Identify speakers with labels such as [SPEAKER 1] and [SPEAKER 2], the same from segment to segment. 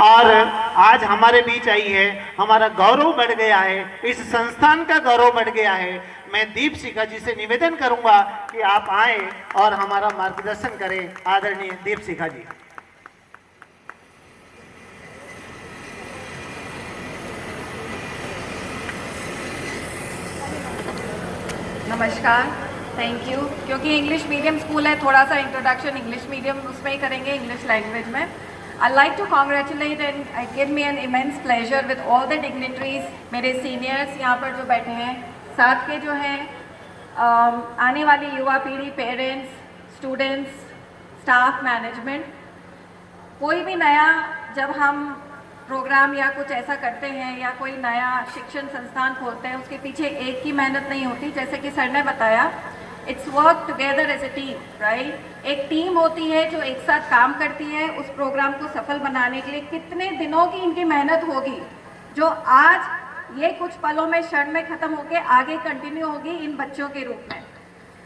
[SPEAKER 1] और आज हमारे बीच आई है, हमारा गौरव बढ़ गया है, इस संस्थान का गौरव बढ़ गया है। मैं दीप शिखा जी से निवेदन करूंगा कि आप आए और हमारा मार्गदर्शन करें। आदरणीय दीप शिखा जी।
[SPEAKER 2] नमस्कार, थैंक यू। क्योंकि इंग्लिश मीडियम स्कूल है, थोड़ा सा इंट्रोडक्शन इंग्लिश मीडियम उसमें ही करेंगे, इंग्लिश लैंग्वेज में। I like to congratulate and give me an immense pleasure with all the dignitaries, मेरे सीनियर्स यहाँ पर जो बैठे हैं, साथ के जो हैं आने वाली युवा पीढ़ी, पेरेंट्स, स्टूडेंट्स, स्टाफ, मैनेजमेंट। कोई भी नया जब हम प्रोग्राम या कुछ ऐसा करते हैं या कोई नया शिक्षण संस्थान खोलते हैं, उसके पीछे एक ही मेहनत नहीं होती। जैसे कि सर ने बताया, it's work together as a team, right. एक टीम होती है जो एक साथ काम करती है उस प्रोग्राम को सफल बनाने के लिए। कितने दिनों की इनकी मेहनत होगी जो आज ये कुछ पलों में, क्षण में खत्म होकर आगे कंटिन्यू होगी इन बच्चों के रूप में।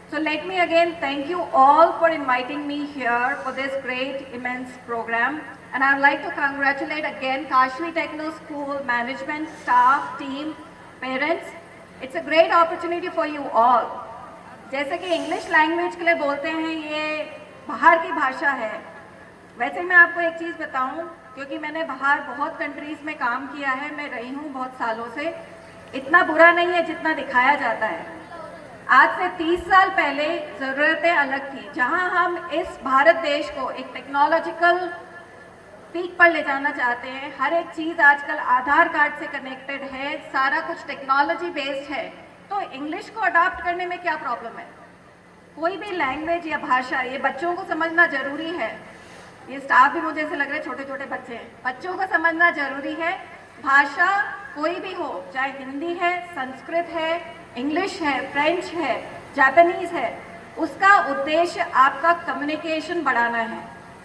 [SPEAKER 2] So let me again thank you all for inviting me here for this great immense program, and I'd like to congratulate again Kashvi Techno School management, staff, team, parents. It's a great opportunity for you all. जैसे कि English language के लिए बोलते हैं ये बाहर की भाषा है। वैसे मैं आपको एक चीज़ बताऊं, क्योंकि मैंने बाहर बहुत कंट्रीज़ में काम किया है, मैं रही हूँ बहुत सालों से। इतना बुरा नहीं है जितना दिखाया जाता है। आज से 30 साल पहले ज़रूरतें अलग थी। जहां हम इस भारत देश को एक टेक्नोलॉजिकल पीक पर ले जाना चाहते हैं, हर एक चीज़ आजकल आधार कार्ड से कनेक्टेड है, सारा कुछ टेक्नोलॉजी बेस्ड है, तो इंग्लिश को अडॉप्ट करने में क्या प्रॉब्लम है। कोई भी लैंग्वेज या भाषा, ये बच्चों को समझना ज़रूरी है। ये स्टाफ भी मुझे ऐसे लग रहे छोटे छोटे बच्चे हैं, बच्चों को समझना ज़रूरी है। भाषा कोई भी हो, चाहे हिंदी है, संस्कृत है, इंग्लिश है, फ्रेंच है, जापानीज़ है, उसका उद्देश्य आपका कम्युनिकेशन बढ़ाना है,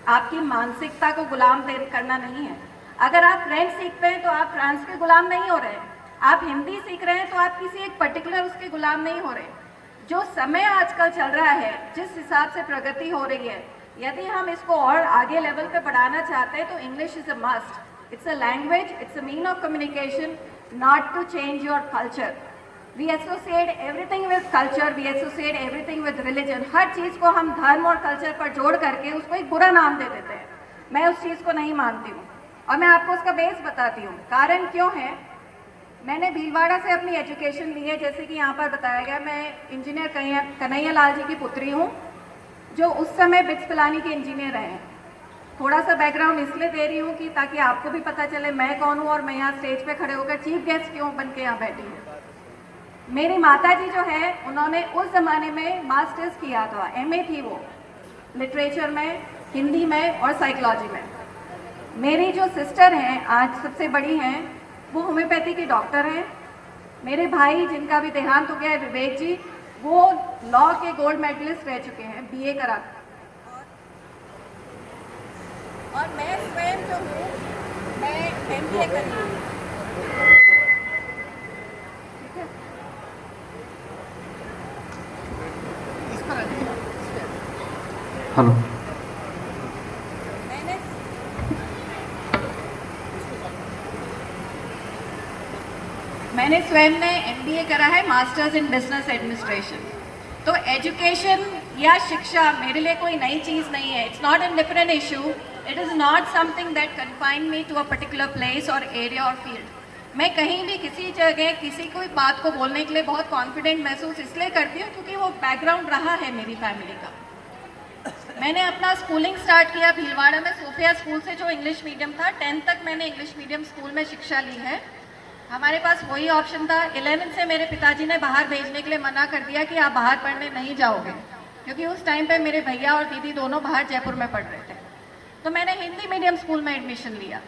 [SPEAKER 2] आपकी मानसिकता को गुलाम करना नहीं है। अगर आप फ्रेंच सीखते हैं तो आप फ्रांस के गुलाम नहीं हो रहे हैं। आप हिंदी सीख रहे हैं तो आप किसी एक पर्टिकुलर उसके गुलाम नहीं हो रहे। जो समय आजकल चल रहा है, जिस हिसाब से प्रगति हो रही है, यदि हम इसको और आगे लेवल पे बढ़ाना चाहते हैं तो English is a must. It's a language, it's a mean of communication, not to change your culture. We associate everything with culture, we associate everything with religion। हर चीज़ को हम धर्म और कल्चर पर जोड़ करके उसको एक बुरा नाम दे देते हैं। मैं उस चीज़ को नहीं मानती हूँ और मैं आपको उसका बेस बताती हूँ। कारण क्यों है, मैंने भीलवाड़ा से अपनी एजुकेशन ली है। जैसे कि यहाँ पर बताया गया, मैं इंजीनियर कन्हैया लाल जी की पुत्री हूँ, जो उस समय बिट्स पिलानी के इंजीनियर रहे हैं। थोड़ा सा बैकग्राउंड इसलिए दे रही हूँ कि ताकि आपको भी पता चले मैं कौन हूँ और मैं यहाँ स्टेज पे खड़े होकर चीफ गेस्ट क्यों बन के यहाँ बैठी हूँ। मेरी माता जी जो है, उन्होंने उस ज़माने में मास्टर्स किया था, एमए थी वो, लिटरेचर में, हिंदी में और साइकोलॉजी में। मेरी जो सिस्टर हैं, आज सबसे बड़ी हैं, वो होम्योपैथी की डॉक्टर हैं। मेरे भाई जिनका भी देहांत हो गया है, विवेक जी, वो लॉ के गोल्ड मेडलिस्ट रह चुके हैं, बीए करा। और मैं स्वयं जो हूँ, मैं एमबीए करी हूँ।
[SPEAKER 3] हेलो,
[SPEAKER 2] मैंने स्वयं ने एमबीए करा है, मास्टर्स इन बिजनेस एडमिनिस्ट्रेशन। तो एजुकेशन या शिक्षा मेरे लिए कोई नई चीज़ नहीं है। It's not an different issue, it is not something that confine me to a particular place और एरिया और फील्ड। मैं कहीं भी किसी जगह किसी कोई बात को बोलने के लिए बहुत कॉन्फिडेंट महसूस इसलिए करती हूँ क्योंकि वो बैकग्राउंड रहा है मेरी फैमिली का। मैंने अपना स्कूलिंग स्टार्ट किया भीलवाड़ा में सोफिया स्कूल से, जो इंग्लिश मीडियम था। 10th तक मैंने इंग्लिश मीडियम स्कूल में शिक्षा ली है। हमारे पास वही ऑप्शन था। 11th से मेरे पिताजी ने बाहर भेजने के लिए मना कर दिया कि आप बाहर पढ़ने नहीं जाओगे, क्योंकि उस टाइम पे मेरे भैया और दीदी दोनों बाहर जयपुर में पढ़ रहे थे। तो मैंने हिंदी मीडियम स्कूल में एडमिशन लिया,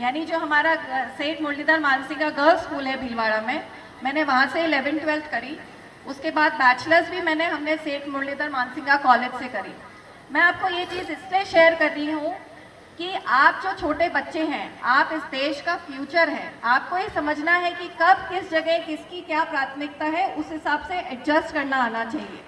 [SPEAKER 2] यानी जो हमारा सेठ मुरलीधर मानसिंगा गर्ल्स स्कूल है भीलवाड़ा में, मैंने वहाँ से 11th 12th करी। उसके बाद बैचलर्स भी हमने सेठ मुरलीधर मानसिंगा कॉलेज से करी। मैं आपको ये चीज़ इसलिए शेयर कर रही हूँ कि आप जो छोटे बच्चे हैं, आप इस देश का फ्यूचर हैं। आपको ये समझना है कि कब किस जगह किसकी क्या प्राथमिकता है, उस हिसाब से एडजस्ट करना आना चाहिए।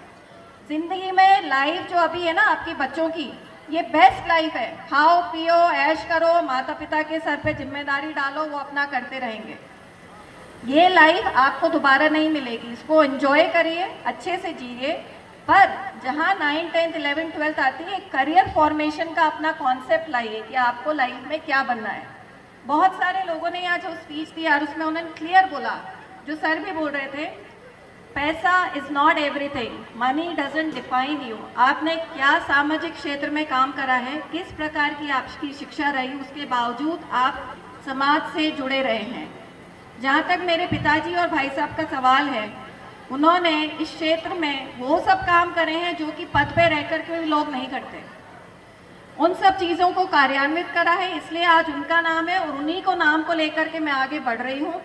[SPEAKER 2] ज़िंदगी में लाइफ जो अभी है ना आपकी बच्चों की, ये बेस्ट लाइफ है, खाओ पियो ऐश करो, माता पिता के सर पे जिम्मेदारी डालो, वो अपना करते रहेंगे। ये लाइफ आपको दोबारा नहीं मिलेगी, इसको एंजॉय करिए, अच्छे से जिए। पर जहाँ 9, 10, 11, 12 आती है, करियर फॉर्मेशन का अपना कॉन्सेप्ट लाइए कि आपको लाइफ में क्या बनना है। बहुत सारे लोगों ने यहाँ जो स्पीच दी यार, उसमें उन्होंने क्लियर बोला, जो सर भी बोल रहे थे, पैसा is not everything, money doesn't define you. आपने क्या सामाजिक क्षेत्र में काम करा है, किस प्रकार की आपकी शिक्षा रही, उसके बावजूद आप समाज से जुड़े रहे हैं। जहाँ तक मेरे पिताजी और भाई साहब का सवाल है, उन्होंने इस क्षेत्र में वो सब काम करे हैं जो कि पद पे रह कर के लोग नहीं करते। उन सब चीज़ों को कार्यान्वित करा है, इसलिए आज उनका नाम है और उन्हीं को नाम को लेकर के मैं आगे बढ़ रही हूँ।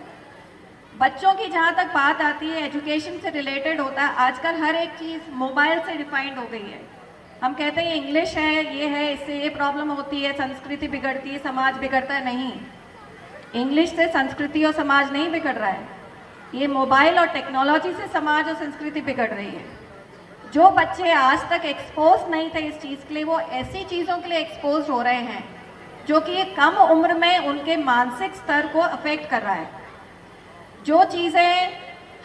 [SPEAKER 2] बच्चों की जहाँ तक बात आती है, एजुकेशन से रिलेटेड होता है, आजकल हर एक चीज़ मोबाइल से डिफाइंड हो गई है। हम कहते हैं इंग्लिश है, ये है, इससे ये प्रॉब्लम होती है, संस्कृति बिगड़ती है, समाज बिगड़ता है। नहीं, इंग्लिश से संस्कृति और समाज नहीं बिगड़ रहा है, ये मोबाइल और टेक्नोलॉजी से समाज और संस्कृति बिगड़ रही है। जो बच्चे आज तक एक्सपोज नहीं थे इस चीज़ के लिए, वो ऐसी चीज़ों के लिए एक्सपोज हो रहे हैं जो कि कम उम्र में उनके मानसिक स्तर को अफेक्ट कर रहा है। जो चीज़ें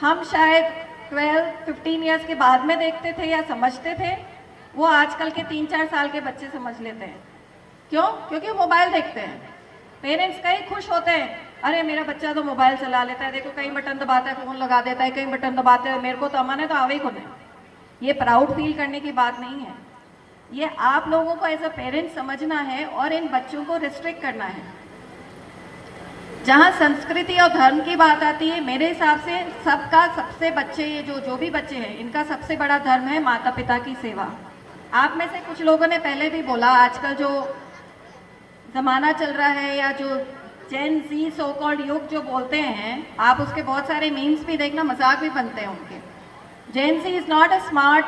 [SPEAKER 2] हम शायद 12-15 ईयर्स के बाद में देखते थे या समझते थे, वो आजकल के 3-4 साल के बच्चे समझ लेते हैं। क्यों? क्योंकि वो मोबाइल देखते हैं। पेरेंट्स कई खुश होते हैं, अरे मेरा बच्चा तो मोबाइल चला लेता है, देखो कहीं बटन दबाता है, फ़ोन लगा देता है, कहीं बटन दबाते हैं, मेरे को तो अमन है तो आवे ही खुद है। ये प्राउड फील करने की बात नहीं है, ये आप लोगों को एज अ पेरेंट समझना है और इन बच्चों को रिस्ट्रिक्ट करना है। जहाँ संस्कृति और धर्म की बात आती है, मेरे हिसाब से सबका सबसे बच्चे, ये जो भी बच्चे हैं, इनका सबसे बड़ा धर्म है माता पिता की सेवा। आप में से कुछ लोगों ने पहले भी बोला, आजकल जो ज़माना चल रहा है या जो जेन ज़ी सो कॉल्ड युग जो बोलते हैं, आप उसके बहुत सारे मीम्स भी देखना, मजाक भी बनते हैं उनके। Gen Z is not a smart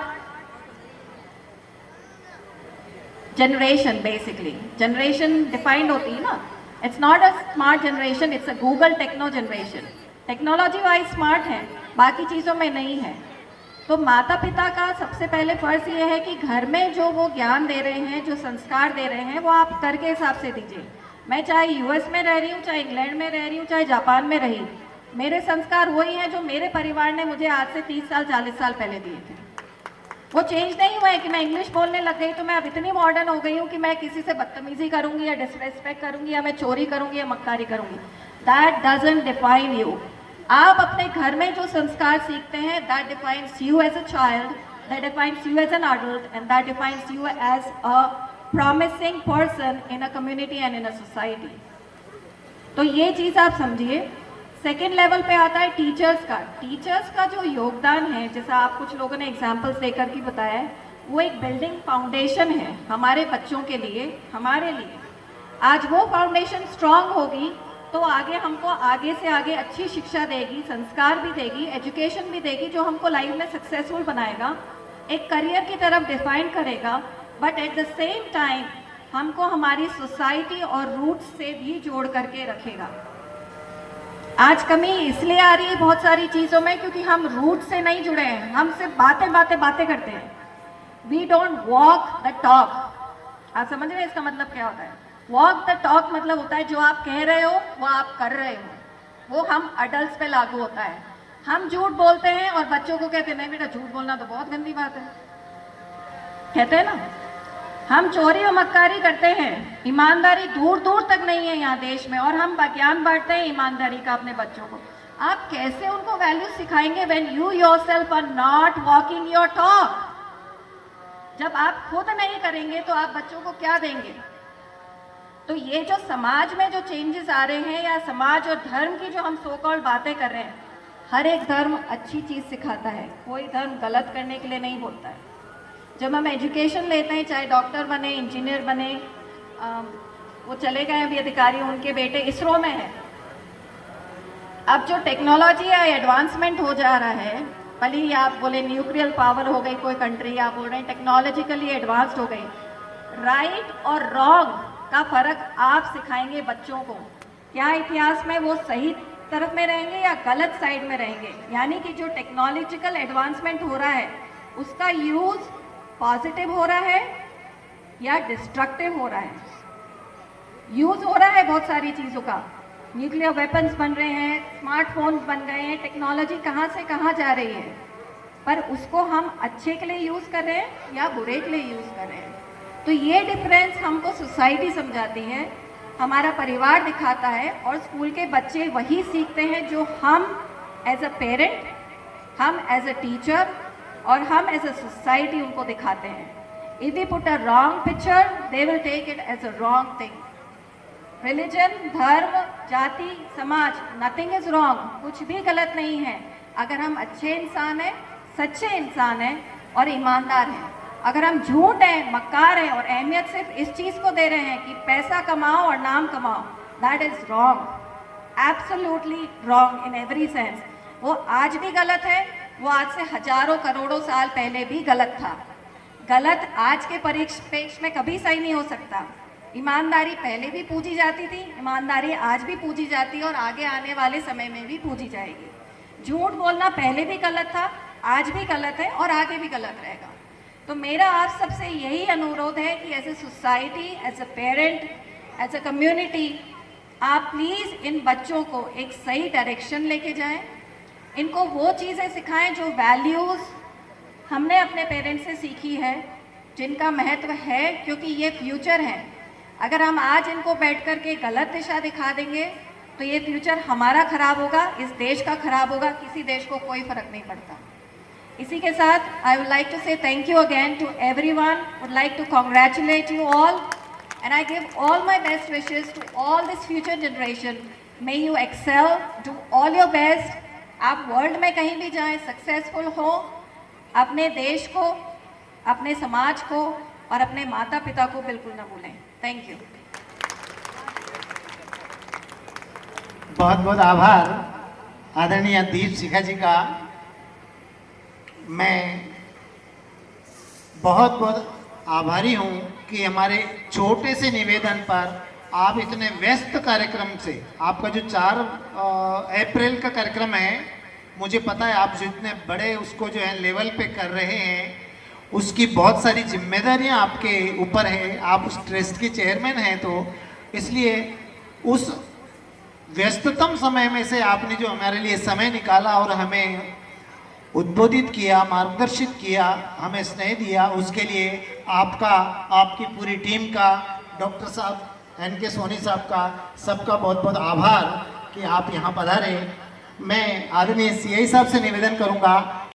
[SPEAKER 2] generation, basically generation defined होती है ना, it's not a smart generation, it's a Google techno generation. Technology wise smart है, बाकी चीज़ों में नहीं है। तो माता पिता का सबसे पहले फ़र्ज़ ये है कि घर में जो वो ज्ञान दे रहे हैं, जो संस्कार दे रहे हैं, वो आप घर के हिसाब से दीजिए। मैं चाहे यूएस में रह रही हूँ, चाहे इंग्लैंड में रह रही हूँ, चाहे जापान में रही, मेरे संस्कार वही हैं जो मेरे परिवार ने मुझे आज से 30 साल 40 साल पहले दिए थे। वो चेंज नहीं हुआ है कि मैं इंग्लिश बोलने लग गई तो मैं अब इतनी मॉडर्न हो गई हूँ कि मैं किसी से बदतमीजी करूँगी या डिसरेस्पेक्ट करूँगी या मैं चोरी करूँगी या मक्कारी करूँगी। That doesn't define you. आप अपने घर में जो संस्कार सीखते हैं, that defines you as a child, that defines you as an adult and that defines you as a promising person in a community and in a society. तो ये चीज़ आप समझिए। सेकेंड लेवल पे आता है टीचर्स का। टीचर्स का जो योगदान है, जैसा आप कुछ लोगों ने एग्जाम्पल्स देकर के बताया है, वो एक बिल्डिंग फाउंडेशन है हमारे बच्चों के लिए, हमारे लिए। आज वो फाउंडेशन स्ट्रांग होगी तो आगे हमको आगे से आगे अच्छी शिक्षा देगी, संस्कार भी देगी, एजुकेशन भी देगी, जो हमको लाइफ में सक्सेसफुल बनाएगा, एक करियर की तरफ डिफाइन करेगा, but at the same time हमको हमारी सोसाइटी और रूट्स से भी जोड़ करके रखेगा। आज कमी इसलिए आ रही है बहुत सारी चीज़ों में क्योंकि हम रूट से नहीं जुड़े हैं, हम सिर्फ बातें करते हैं। We don't walk the talk. आप समझ रहे हैं इसका मतलब क्या होता है? वॉक द टॉक मतलब होता है जो आप कह रहे हो वो आप कर रहे हो, वो हम अडल्ट पे लागू होता है। हम झूठ बोलते हैं और बच्चों को कहते हैं नहीं बेटा झूठ बोलना तो बहुत गंदी बात है, कहते हैं ना। हम चोरी और मक्कारी करते हैं, ईमानदारी दूर दूर तक नहीं है यहाँ देश में, और हम ज्ञान बांटते हैं ईमानदारी का अपने बच्चों को। आप कैसे उनको वैल्यू सिखाएंगे when you yourself are not walking your talk? जब आप खुद नहीं करेंगे तो आप बच्चों को क्या देंगे? तो ये जो समाज में जो चेंजेस आ रहे हैं, या समाज और धर्म की जो हम सो कॉल्ड बातें कर रहे हैं, हर एक धर्म अच्छी चीज़ सिखाता है, कोई धर्म गलत करने के लिए नहीं बोलता है। जब हम एजुकेशन लेते हैं, चाहे डॉक्टर बने, इंजीनियर बने, वो चले गए अभी अधिकारी, उनके बेटे इसरो में है। अब जो टेक्नोलॉजी या एडवांसमेंट हो जा रहा है, भले ही आप बोले न्यूक्लियर पावर हो गई कोई कंट्री, आप बोल रहे हैं टेक्नोलॉजिकली एडवांस्ड हो गई, राइट और रॉन्ग का फ़र्क आप सिखाएंगे बच्चों को। क्या इतिहास में वो सही तरफ में रहेंगे या गलत साइड में रहेंगे? यानी कि जो टेक्नोलॉजिकल एडवांसमेंट हो रहा है उसका यूज़ पॉजिटिव हो रहा है या डिस्ट्रक्टिव हो रहा है। यूज़ हो रहा है बहुत सारी चीज़ों का, न्यूक्लियर वेपन्स बन रहे हैं, स्मार्टफोन्स बन गए हैं, टेक्नोलॉजी कहाँ से कहाँ जा रही है, पर उसको हम अच्छे के लिए यूज़ कर रहे हैं या बुरे के लिए यूज़ कर रहे हैं। तो ये डिफरेंस हमको सोसाइटी समझाती है, हमारा परिवार दिखाता है, और स्कूल के बच्चे वही सीखते हैं जो हम एज अ पेरेंट, हम एज अ टीचर और हम एज अ सोसाइटी उनको दिखाते हैं। If we put a wrong picture they will take it as a wrong thing. Religion, धर्म, जाति, समाज, नथिंग इज रॉन्ग, कुछ भी गलत नहीं है अगर हम अच्छे इंसान हैं, सच्चे इंसान हैं और ईमानदार हैं। अगर हम झूठ हैं, मक्कार हैं और अहमियत सिर्फ इस चीज़ को दे रहे हैं कि पैसा कमाओ और नाम कमाओ, that is wrong, absolutely wrong in every sense. वो आज भी गलत है, वो आज से हजारों करोड़ों साल पहले भी गलत था। गलत आज के परिप्रेक्ष्य में कभी सही नहीं हो सकता। ईमानदारी पहले भी पूजी जाती थी, ईमानदारी आज भी पूजी जाती है और आगे आने वाले समय में भी पूजी जाएगी। झूठ बोलना पहले भी गलत था, आज भी गलत है और आगे भी गलत रहेगा। तो मेरा आप सबसे यही अनुरोध है कि as a society, as a parent, as a community, आप प्लीज़ इन बच्चों को एक सही डायरेक्शन लेके जाएं, इनको वो चीज़ें सिखाएं जो वैल्यूज़ हमने अपने पेरेंट्स से सीखी है, जिनका महत्व है, क्योंकि ये फ्यूचर है। अगर हम आज इनको बैठ कर के गलत दिशा दिखा देंगे तो ये फ्यूचर हमारा ख़राब होगा, इस देश का ख़राब होगा, किसी देश को कोई फ़र्क नहीं पड़ता। इसी के साथ I would like to say thank you again to everyone, would like to congratulate you all and I give all my best wishes to all this future generation. May you excel, do all your best, आप world में कहीं भी जाएं, successful हो, अपने देश को, अपने समाज को और अपने माता पिता को बिल्कुल ना भूलें। Thank you.
[SPEAKER 1] बहुत बहुत आभार आदरणीय दीप शिखा जी का। मैं बहुत बहुत आभारी हूँ कि हमारे छोटे से निवेदन पर आप इतने व्यस्त कार्यक्रम से, आपका जो 4 अप्रैल का कार्यक्रम है, मुझे पता है आप जो इतने बड़े उसको जो है लेवल पे कर रहे हैं, उसकी बहुत सारी जिम्मेदारियां आपके ऊपर है, आप उस ट्रस्ट के चेयरमैन हैं, तो इसलिए उस व्यस्ततम समय में से आपने जो हमारे लिए समय निकाला और हमें उद्बोधित किया, मार्गदर्शित किया, हमें स्नेह दिया, उसके लिए आपका, आपकी पूरी टीम का, डॉक्टर साहब NK सोनी साहब का, सबका बहुत बहुत आभार कि आप यहाँ पधारे। मैं आदरणीय CI साहब से निवेदन करूँगा